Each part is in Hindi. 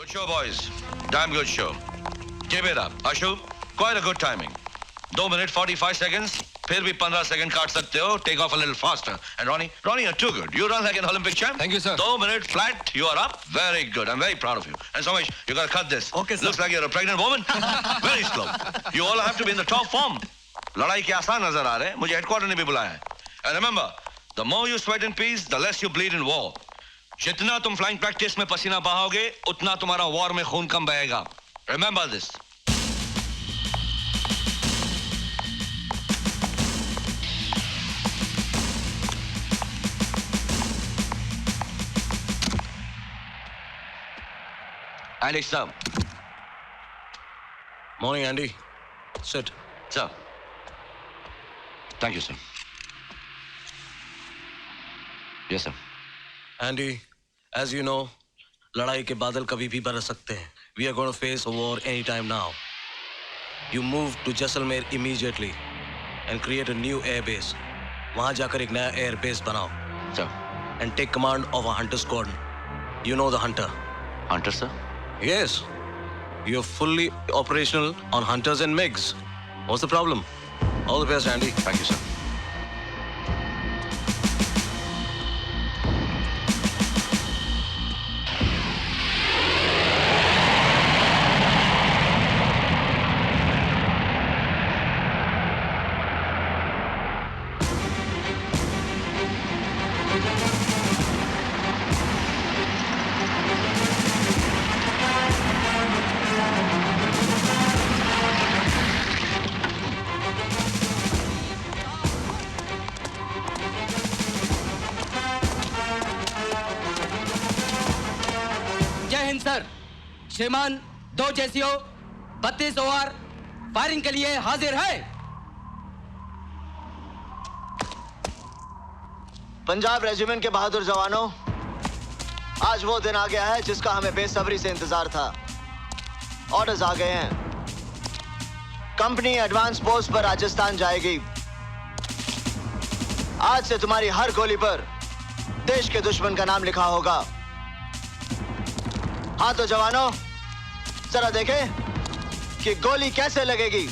Good show, boys. Damn good show. Keep it up. Ashu, quite a good timing. 2 minutes 45 seconds. फिर भी 15 सेकंड काट सकते हो. Take off a little faster. And Ronnie, you're too good. You run like an Olympic champ. Thank you, sir. 2 minutes flat. You are up. Very good. I'm very proud of you. And Somesh, you gotta cut this. Okay, sir. Looks like you're a pregnant woman. Very slow. You all have to be in the top form. लड़ाई के आसान नजर आ रहे हैं. मुझे हेडक्वार्टर ने भी बुलाया है. And remember, the more you sweat in peace, the less you bleed in war. जितना तुम फ्लाइंग प्रैक्टिस में पसीना बहाओगे, उतना तुम्हारा वॉर में खून कम बहेगा. Remember this. Andy, sir. Morning, Andy. Sit. Sir. Thank you, sir. Yes, sir. Andy, as you know, लड़ाई के बादल कभी भी बरस सकते हैं. We are going to face a war anytime now. You move to Jaisalmer immediately and create a new air base. वहाँ जाकर एक नया air base बनाओ. Sir. And take command of a hunter squadron. You know the hunter. Hunter, sir? Yes. You're fully operational on hunters and MiGs. What's the problem? All the best, Andy. Thank you, sir. Sir, श्रीमान 2 जेसीओ 32 ओआर फायरिंग के लिए हाजिर है. पंजाब रेजिमेंट के बहादुर जवानों, आज वो दिन आ गया है जिसका हमें बेसब्री से इंतजार था. ऑर्डर्स आ गए हैं. कंपनी एडवांस पोस्ट पर राजस्थान जाएगी. आज से तुम्हारी हर गोली पर देश के दुश्मन का नाम लिखा होगा. हाँ तो जवानों, जरा देखें कि गोली कैसे लगेगी.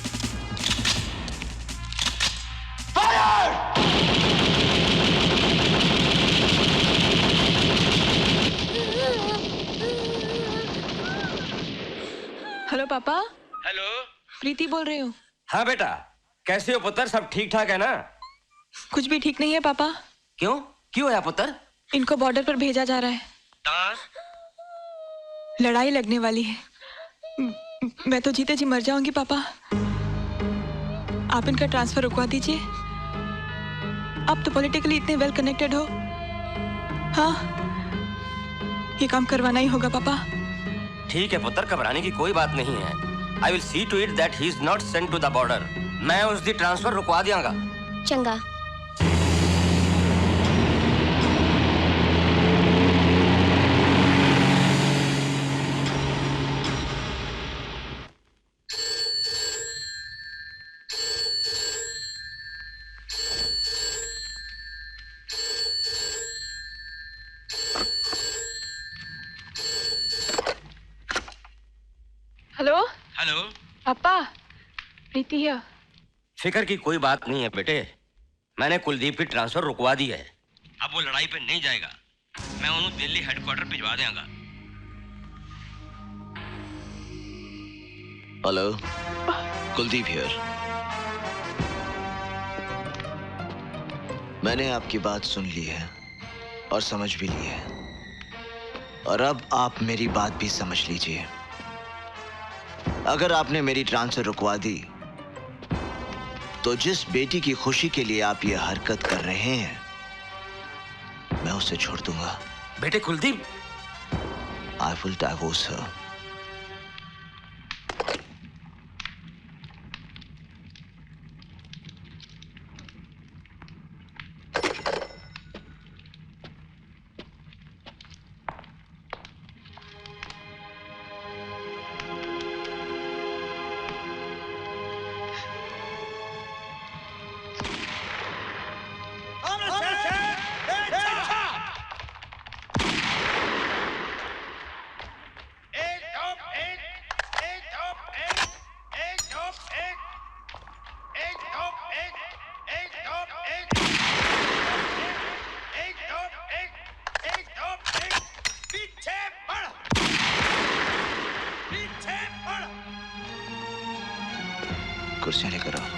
फायर! हेलो पापा. हेलो, प्रीति बोल रही हूँ. हाँ बेटा, कैसे हो पुत्र? सब ठीक ठाक है ना? कुछ भी ठीक नहीं है पापा. क्यों? क्यों है पुत्र? इनको बॉर्डर पर भेजा जा रहा है. लड़ाई लगने वाली है. मैं तो जीते जी मर जाऊंगी पापा. आप इनका ट्रांसफर रुकवा दीजिए. आप तो पॉलिटिकली इतने वेल कनेक्टेड हो. हाँ, ये काम करवाना ही होगा पापा. ठीक है पुत्र, घबराने की कोई बात नहीं है. I will see to it that he is not sent to the border. मैं उसकी ट्रांसफर रुकवा दियांगा. चंगा. हेलो. हेलो पापा, प्रीति हियर. फिक्र की कोई बात नहीं है बेटे. मैंने कुलदीप की ट्रांसफर रुकवा दी है. अब वो लड़ाई पे नहीं जाएगा. मैं उन्हें दिल्ली हेडक्वार्टर भिजवा देंगा. Hello, Kuldeep here. मैंने आपकी बात सुन ली है और समझ भी ली है. और अब आप मेरी बात भी समझ लीजिए. अगर आपने मेरी ट्रांसफर रुकवा दी तो जिस बेटी की खुशी के लिए आप ये हरकत कर रहे हैं, मैं उसे छोड़ दूंगा. बेटे कुलदीप, आई विल डाइवोर्स हर. कुर्सियां लेकर आओ।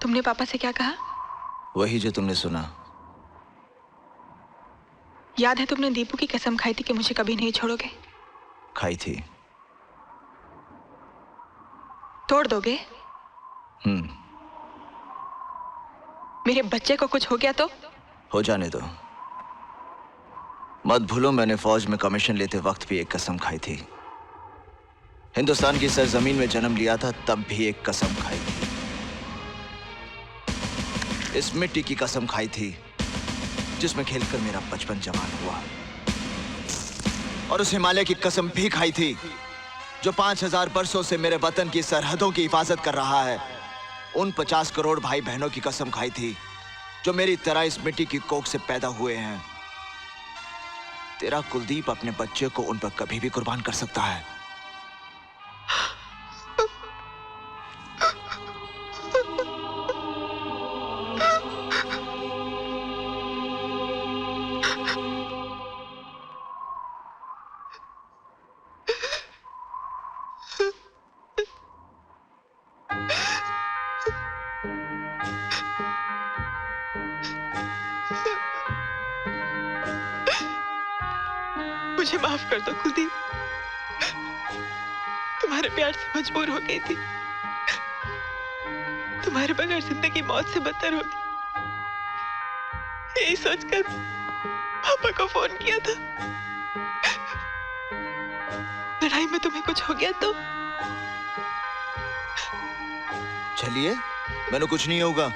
तुमने पापा से क्या कहा? वही जो तुमने सुना। याद है तुमने दीपू की कसम खाई थी कि मुझे कभी नहीं छोड़ोगे? खाई थी। तोड़ दोगे? मेरे बच्चे को कुछ हो गया तो? हो जाने दो। मत भूलो मैंने फौज में कमीशन लेते वक्त भी एक कसम खाई थी। हिंदुस्तान की सरजमीन में जन्म लिया था तब भी एक कसम खाई थी। इस मिट्टी की कसम खाई थी जिसमें खेलकर मेरा बचपन जवान हुआ। और उस हिमालय की कसम भी खाई थी जो 5000 बरसों से मेरे वतन की सरहदों की हिफाजत कर रहा है। उन 50 करोड़ भाई बहनों की कसम खाई थी जो मेरी तरह इस मिट्टी की कोख से पैदा हुए हैं। तेरा कुलदीप अपने बच्चे को उन पर कभी भी कुर्बान कर सकता है। मुझे माफ कर दो कुलदीप। तुम्हारे प्यार से मजबूर हो गई थी। तुम्हारे बगैर जिंदगी मौत से बदतर होगी, यही सोचकर पापा को फोन किया था। लड़ाई में तुम्हें कुछ हो गया तो? चलिए, मैंने कुछ नहीं होगा।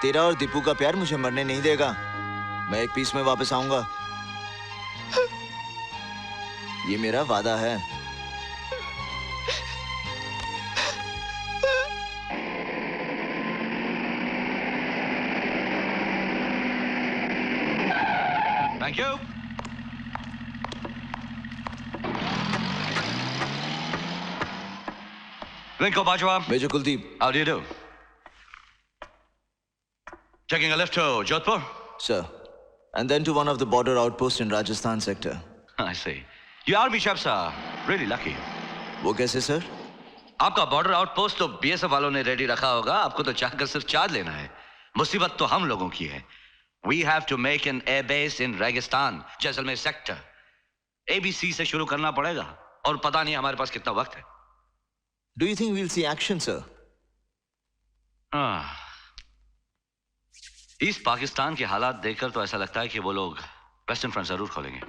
तेरा और दीपू का प्यार मुझे मरने नहीं देगा। मैं एक पीस में वापस आऊंगा। ये मेरा वादा है। Thank you. Rinko Bajwa. Major Kuldeep. How do you do? Taking a lift to Jodhpur? Sir, and then to one of the border outposts in Rajasthan sector. I see. You army chaps are really lucky. वो कैसे सर? आपका बॉर्डर आउटपोस्ट तो बीएसएफ वालों ने रेडी रखा होगा, आपको तो चाहकर सिर्फ चार्ज लेना है। मुसीबत तो हम लोगों की है। We have to make an air base in रेगिस्तान, जैसलमेर सेक्टर। ABC से शुरू करना पड़ेगा और पता नहीं हमारे पास कितना वक्त है। Do you think we'll see action, sir? East Pakistan के हालात देखकर तो ऐसा लगता है कि वो लोग वेस्टर्न फ्रंट जरूर खोलेंगे।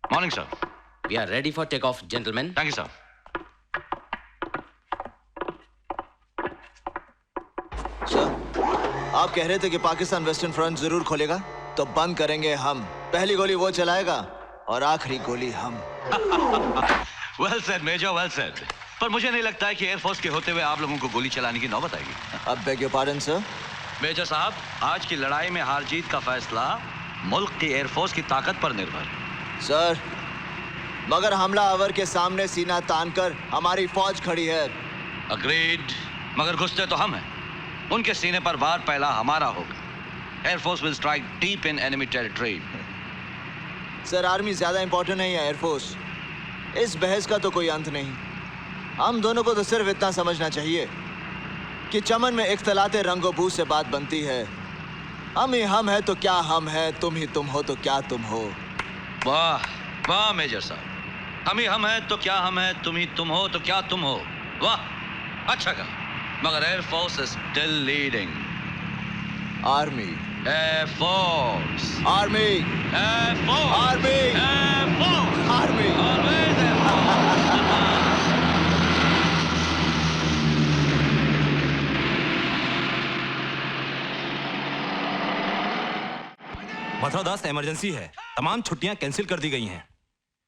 Morning sir. We are ready for takeoff, gentlemen. Thank you sir. Sir, आप कह रहे थे कि पाकिस्तान वेस्टर्न फ्रंट जरूर खोलेगा, तो बंद करेंगे हम। पहली गोली वो चलाएगा और आखिरी गोली हम। Well said major, well said. पर मुझे नहीं लगता है कि एयरफोर्स के होते हुए आप लोगों को गोली चलाने की नौबत आएगी। अब beg your pardon sir. Major साहब, आज की लड़ाई में हार जीत का फैसला मुल्क की एयरफोर्स की ताकत पर निर्भर है। सर, मगर हमला आवर के सामने सीना तानकर हमारी फौज खड़ी है। अग्रीड, मगर घुसते तो हम हैं। उनके सीने पर वार पहला हमारा होगा। Air force will strike deep in enemy territory. Sir, army ज्यादा इंपॉर्टेंट है या एयरफोर्स? इस बहस का तो कोई अंत नहीं। हम दोनों को तो सिर्फ इतना समझना चाहिए कि चमन में इख्तलाते रंगो बू से बात बनती है। हम ही हम है तो क्या हम है, तुम ही तुम हो तो क्या तुम हो। वाह वाह मेजर साहब, हम ही हम है तो क्या हम है, तुम ही तुम हो तो क्या तुम हो। वाह, अच्छा कहा। मगर air force is still leading. Army, air force, army, air force, army, air force, army. Always air force. Mathuradas, emergency है। तमाम छुट्टियां कैंसिल कर दी गई हैं।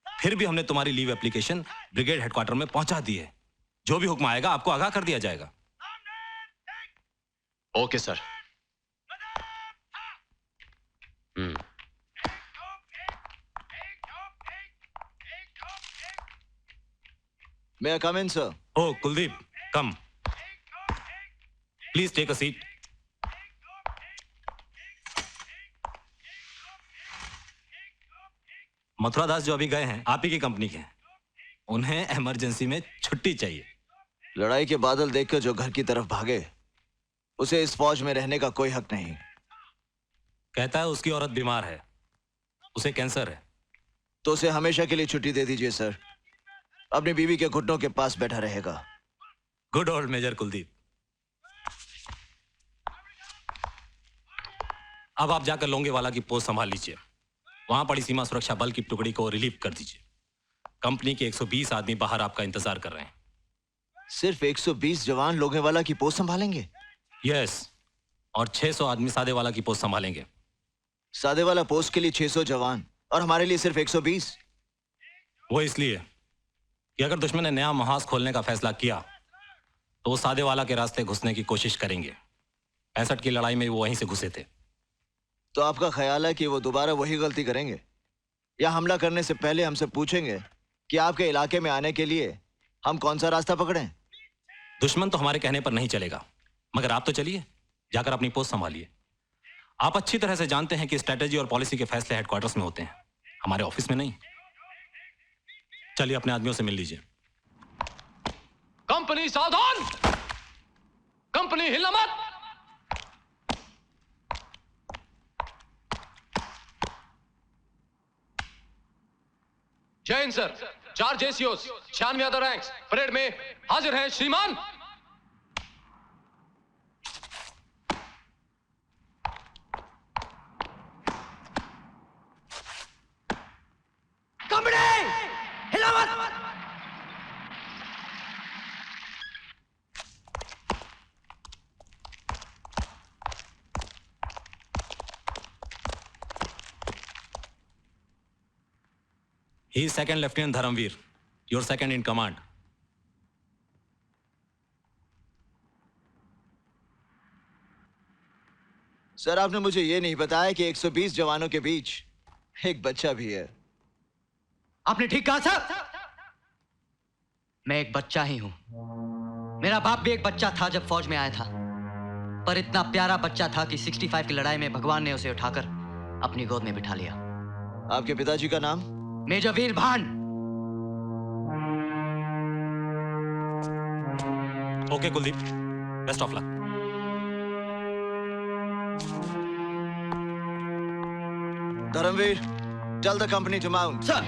फिर भी हमने तुम्हारी लीव एप्लीकेशन ब्रिगेड हेडक्वार्टर में पहुंचा दी है। जो भी हुक्म आएगा आपको आगाह कर दिया जाएगा। Okay sir. May I come in, sir? Oh, Kuldeep, come. Please take a seat. Mathura Das जो अभी गए हैं आप ही की कंपनी के, उन्हें इमरजेंसी में छुट्टी चाहिए। लड़ाई के बादल देखकर जो घर की तरफ भागे, उसे इस फौज में रहने का कोई हक नहीं। कहता है उसकी औरत बीमार है, उसे कैंसर है। तो उसे हमेशा के लिए छुट्टी दे दीजिए सर। अपनी बीवी के घुटनों के पास बैठा रहेगा। Good old major Kuldeep. अब आप जाकर लोंगेवाला की पोस्ट संभाल लीजिए। वहां पड़ी सीमा सुरक्षा बल की टुकड़ी को रिलीव कर दीजिए। कंपनी के 120 आदमी बाहर आपका इंतजार कर रहे हैं। सिर्फ 120 जवान लोंगेवाला की पोस्ट संभालेंगे? यस, और 600 आदमी सादेवाला की पोस्ट संभालेंगे। सादेवाला पोस्ट के लिए 600 जवान और हमारे लिए सिर्फ 120? वो इसलिए कि अगर दुश्मन ने नया महाज खोलने का फैसला किया तो वो सादेवाला के रास्ते घुसने की कोशिश करेंगे। 65 की लड़ाई में वो वहीं से घुसे थे। तो आपका ख्याल है कि वो दोबारा वही गलती करेंगे, या हमला करने से पहले हमसे पूछेंगे कि आपके इलाके में आने के लिए हम कौन सा रास्ता पकड़ें? दुश्मन तो हमारे कहने पर नहीं चलेगा, मगर आप तो चलिए, जाकर अपनी पोस्ट संभालिए। आप अच्छी तरह से जानते हैं कि स्ट्रेटेजी और पॉलिसी के फैसले हेडक्वार्टर्स में होते हैं, हमारे ऑफिस में नहीं। चलिए अपने आदमियों से मिल लीजिए। कंपनी सावधान, कंपनी हिलना मत। जय Hind sir. 4 जेसीओस, 96 other ranks parade में हाजिर हैं श्रीमान। कंपनी हिला मत। He is Second Lieutenant Dharamveer, your second in command. Sir, आपने मुझे ये नहीं बताया कि 120 जवानों के बीच एक बच्चा भी है। आपने ठीक कहा सर। मैं एक बच्चा ही हूं। मेरा बाप भी एक बच्चा था जब फौज में आया था, पर इतना प्यारा बच्चा था कि 65 की लड़ाई में भगवान ने उसे उठाकर अपनी गोद में बिठा लिया। आपके पिताजी का नाम? Major Veer Bhan. Okay Kuldeep, best of luck. Dharamveer, tell the company to mount. Sir.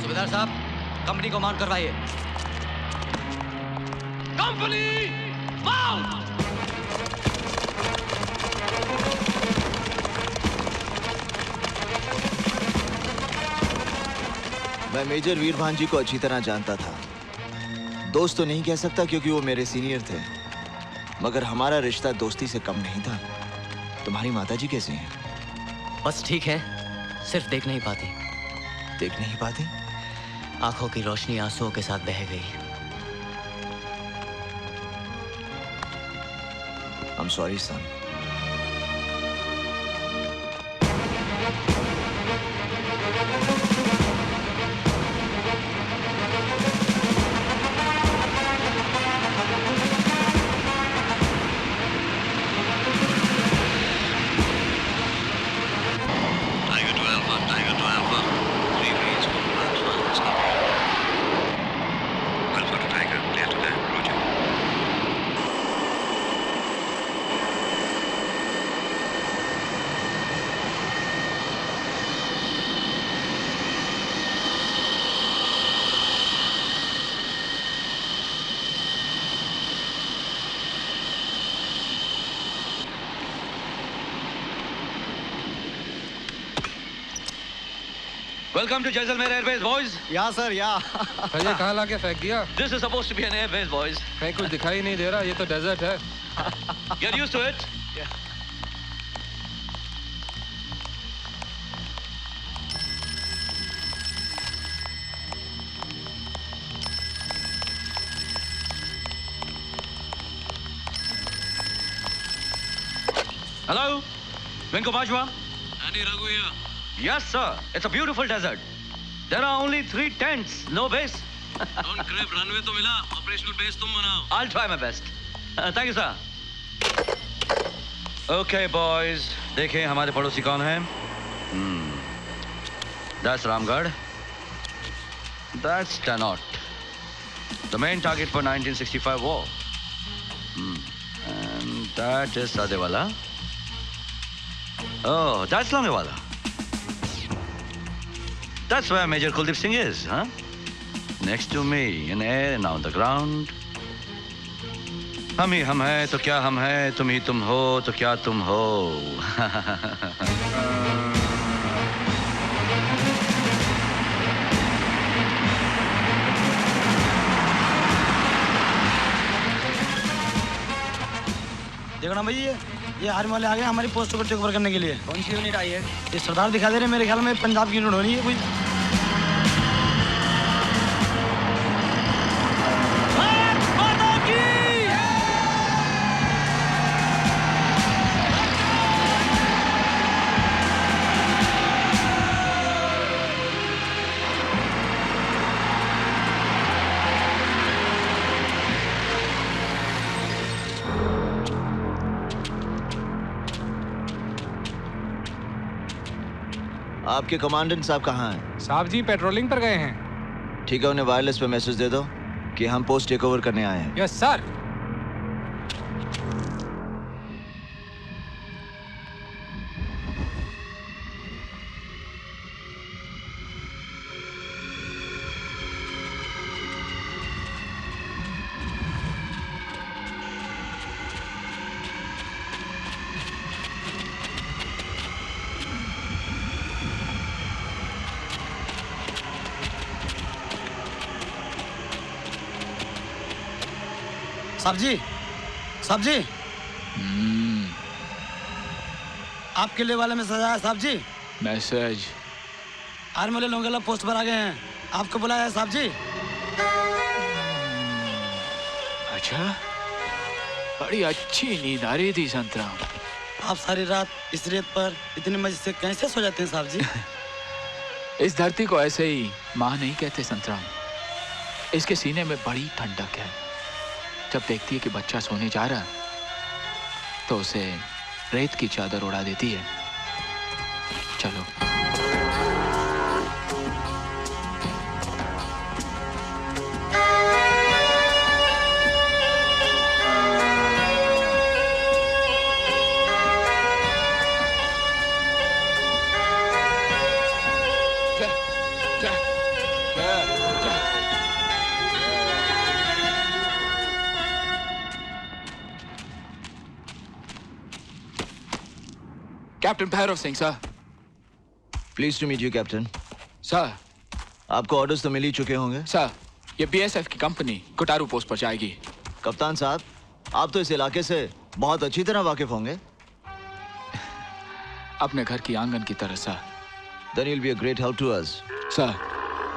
सूबेदार साहब, कंपनी को माउंट करवाइए। Company mount. मैं मेजर वीरभान जी को अच्छी तरह जानता था। दोस्त तो नहीं कह सकता क्योंकि वो मेरे सीनियर थे, मगर हमारा रिश्ता दोस्ती से कम नहीं था। तुम्हारी माताजी कैसी हैं? बस ठीक है, सिर्फ देख नहीं पाती। देख नहीं पाती? आंखों की रोशनी आंसुओं के साथ बह गई। I'm sorry, son. Welcome to Jaisalmer Airbase, boys. या सर, या। ये कहाँ लाके फेंक दिया? This is supposed to be an airbase, boys. कहीं कुछ दिखाई नहीं दे रहा, ये तो डेजर्ट है। Get used to it. Hello, Vinko Bajwa. Andy Raghu here. Yes, sir. It's a beautiful desert. There are only 3 tents, no base. डॉन क्रेप रनवे तो मिला, ऑपरेशनल बेस तुम बनाओ। I'll try my best. Thank you, sir. Okay, boys. देखें हमारे पड़ोसी कौन हैं? That's Ramgarh. That's Tanot. The main target for 1965 war. And that is Sadewala. Oh, that's Lamewala. That's where Major Kuldeep Singh is, huh? Next to me, in air and on the ground. हम ही हम हैं तो क्या हम हैं, तुम ही तुम हो तो क्या तुम हो। देखो ना भाई, ये आर्मी वाले आ गए हमारी पोस्ट को टेक ओवर करने के लिए। कौन सी यूनिट आई है? ये सरदार दिखा दे रहे, मेरे ख्याल में पंजाब की यूनिट होनी है कोई। आपके कमांडेंट साहब कहाँ हैं? साहब जी पेट्रोलिंग पर गए हैं। ठीक है, उन्हें वायरलेस पे मैसेज दे दो कि हम पोस्ट टेक ओवर करने आए हैं। Yes sir. साहब जी, साहब जी, आपके लिए वाले मैसेज आया साहब जी। मैसेज? आर्मी वाले लोग पोस्ट पर आ गए हैं, आपको बुलाया है साहब जी। अच्छा, बड़ी अच्छी नींद आ रही थी संतराम। आप सारी रात इस रेत पर इतने मजे से कैसे सो जाते हैं साहब जी? इस धरती को ऐसे ही माँ नहीं कहते संतराम। इसके सीने में बड़ी ठंडक है। जब देखती है कि बच्चा सोने जा रहा तो उसे रेत की चादर उड़ा देती है। चलो। Captain Bhairav Singh sir. Pleased to meet you captain. Sir. आपको ऑर्डर्स तो मिल ही चुके होंगे। सर, ये बीएसएफ की कंपनी कोटारू पोस्ट पर जाएगी। कप्तान साहब, आप तो इस इलाके से बहुत अच्छी तरह वाकिफ होंगे। अपने घर की आंगन की तरह sir. Then you'll be a great help to us. Sir,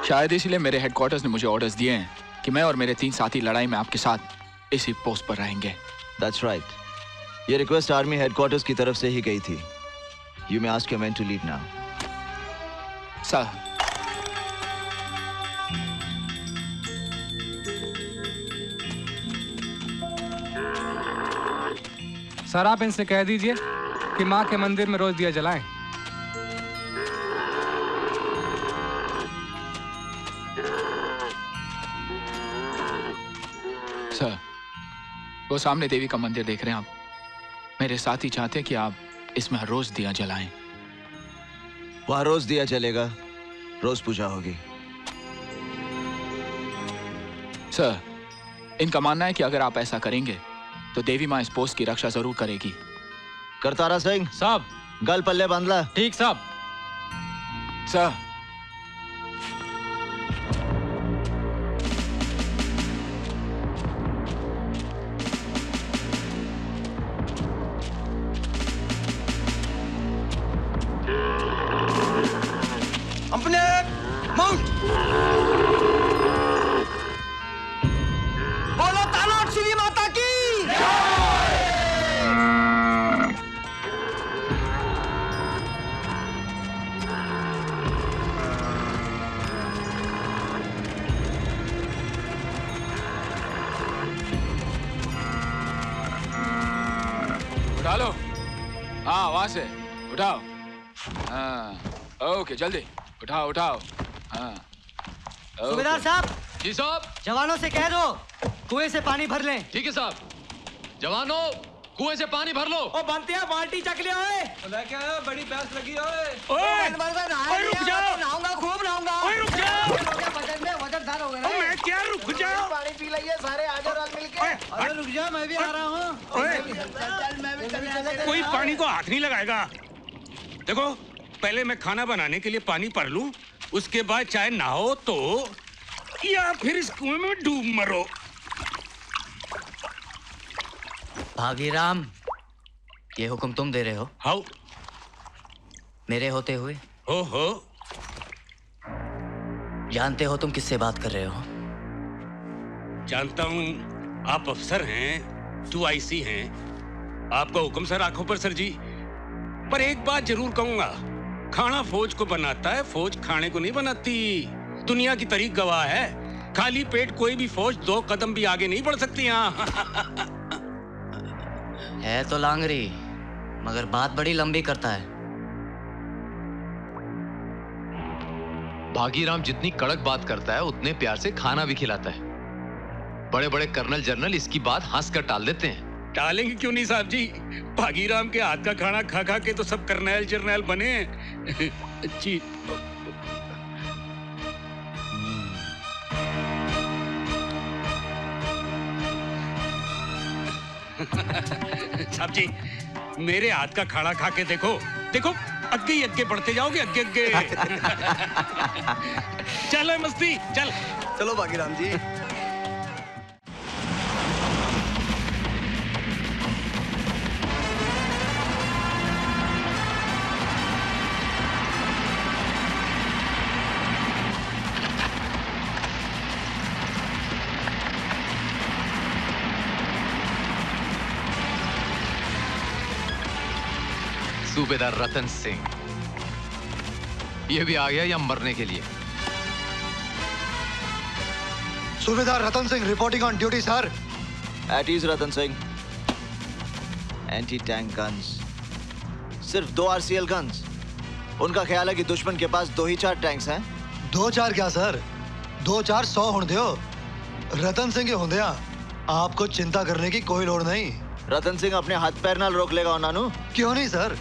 शायद इसीलिए मेरे हेडक्वार्टर्स ने मुझे ऑर्डर्स दिए हैं कि मैं और मेरे 3 साथी लड़ाई में आपके साथ इसी पोस्ट पर रहेंगे। That's right. ये रिक्वेस्ट आर्मी हेडक्वार्टर्स की तरफ से ही गई थी। You may ask your men to leave now. Sir. Sir, आप इनसे कह दीजिए कि माँ के मंदिर में रोज दिया जलाएं। सर, वो सामने देवी का मंदिर देख रहे हैं आप। मेरे साथी चाहते हैं कि आप इसमें हर रोज दिया जलाएं। वहां रोज दिया चलेगा, रोज पूजा होगी। सर, इनका मानना है कि अगर आप ऐसा करेंगे तो देवी माँ इस पोस्ट की रक्षा जरूर करेगी। करतारा सिंह साहब। गल पल्ले बांधला। ठीक साहब। सर। अपने माउंट बोलो तानाट श्री माता की। उठा लो। हाँ वहां से उठाओ। हाँ ओके जल्दी उठाओ उठाओ। हाँ सूबेदार साहब, जी साहब। जवानों से कह दो कुएं से पानी भर लें। ठीक है साहब। जवानों, कुएं से पानी भर लो। ओ बनते हैं बाल्टी चक लिया ओए। क्या है? बड़ी प्यास लगी है ओए। ओए रुक जाओ। नहाऊंगा, खूब नहाऊंगा। ओए रुक जाओ। वजनदार हो गए। ओ मैं क्या रुक जाओ। पानी पी लिये सारे आज और मिलके। अरे रुक जा, मैं भी आ रहा हूँ। ओए कोई पानी को हाथ नहीं लगाएगा। देखो पहले मैं खाना बनाने के लिए पानी भर लूं, उसके बाद चाहे नहाओ तो या फिर इस कुएं में डूब मरो। भागीराम, ये हुक्म तुम दे रहे हो? हाउ मेरे होते हुए? हो जानते हो तुम किससे बात कर रहे हो? जानता हूं आप अफसर हैं, 2IC हैं। आपका हुक्म सर आंखों पर सर जी। पर एक बात जरूर कहूंगा, खाना फौज को बनाता है, फौज खाने को नहीं बनाती। दुनिया की तारीख गवाह है, खाली पेट कोई भी फौज 2 कदम भी आगे नहीं बढ़ सकती। यहाँ है तो लांगरी, मगर बात बड़ी लंबी करता है। भागीराम जितनी कड़क बात करता है उतने प्यार से खाना भी खिलाता है। बड़े बड़े कर्नल जनरल इसकी बात हंस कर टाल देते हैं। टालेंगे क्यों नहीं साहब जी, भागीराम के हाथ का खाना खा खा के तो सब करनैल जर्नैल बने हैं। जी साहब जी, मेरे हाथ का खाना खा के देखो, देखो अग्गे ही अग्गे बढ़ते जाओगे, अग्गे अग्गे। चल मस्ती चल। चलो भागीराम जी। सूबेदार रतन सिंह, ये भी आ गया या मरने के लिए? Subedar Ratan Singh reporting on duty sir. At ease Ratan Singh. Anti tank guns, सिर्फ 2 RCL गन्स। उनका ख्याल है कि दुश्मन के पास 2 ही 4 टैंक्स हैं। 2-4 क्या सर, 2-4 100 होने दो। रतन सिंह के होंदे आपको चिंता करने की कोई लोड़ नहीं। रतन सिंह अपने हाथ पैर नाल रोक लेगा उन्होंने। क्यों नहीं सर,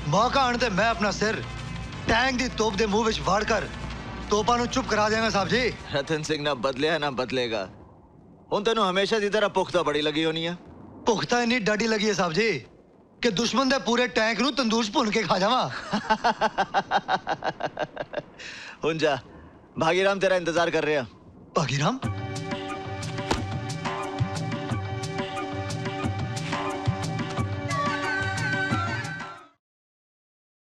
मौका आने ते मैं अपना सिर टैंक दी तोप दे मुंह विच वाड़ कर तोपा नु चुप करा देंगे साहब जी। रतन सिंह ना बदलिया ना बदलेगा। उन तेनों हमेशा की तरह पुख्ता बड़ी लगी होनी है। पुख्ता इन्नी डाडी लगी है साहब जी कि दुश्मन दे पूरे टैंक नु तंदूर च भुन के खा जावा। हुन जा, भागीराम तेरा इंतजार कर रहे हैं। भागीराम